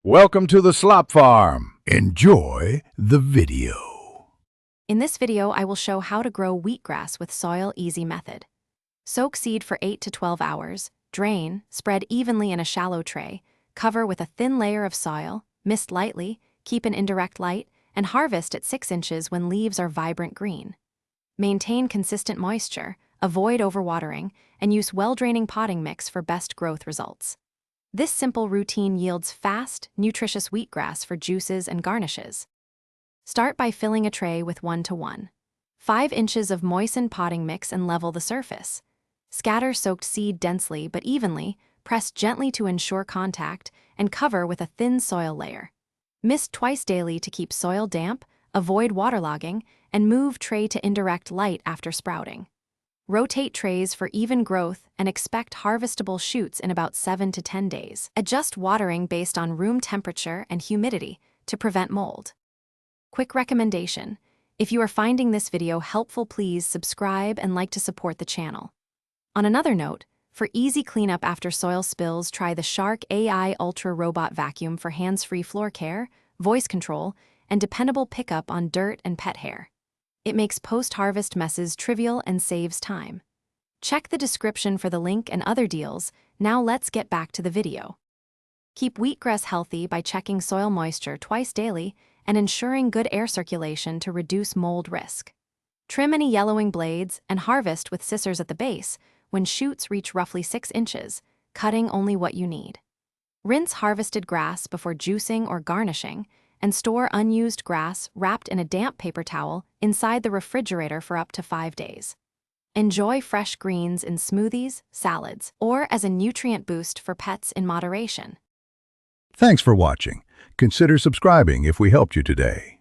Welcome to the Slop Farm. Enjoy the video. In this video, I will show how to grow wheatgrass with Soil Easy method. Soak seed for 8 to 12 hours, drain, spread evenly in a shallow tray, cover with a thin layer of soil, mist lightly, keep in indirect light, and harvest at 6 inches when leaves are vibrant green. Maintain consistent moisture, avoid overwatering, and use well-draining potting mix for best growth results. This simple routine yields fast, nutritious wheatgrass for juices and garnishes. Start by filling a tray with 1:1. 5 inches of moistened potting mix and level the surface. Scatter soaked seed densely but evenly, press gently to ensure contact, and cover with a thin soil layer. Mist twice daily to keep soil damp, avoid waterlogging, and move tray to indirect light after sprouting. Rotate trays for even growth and expect harvestable shoots in about 7 to 10 days. Adjust watering based on room temperature and humidity to prevent mold. Quick recommendation: if you are finding this video helpful, please subscribe and like to support the channel. On another note, for easy cleanup after soil spills, try the Shark AI Ultra Robot Vacuum for hands-free floor care, voice control, and dependable pickup on dirt and pet hair. It makes post-harvest messes trivial and saves time. Check the description for the link and other deals. Now let's get back to the video. Keep wheatgrass healthy by checking soil moisture twice daily and ensuring good air circulation to reduce mold risk. Trim any yellowing blades and harvest with scissors at the base when shoots reach roughly 6 inches, cutting only what you need. Rinse harvested grass before juicing or garnishing, and store unused grass wrapped in a damp paper towel inside the refrigerator for up to 5 days. Enjoy fresh greens in smoothies, salads, or as a nutrient boost for pets in moderation. Thanks for watching. Consider subscribing if we helped you today.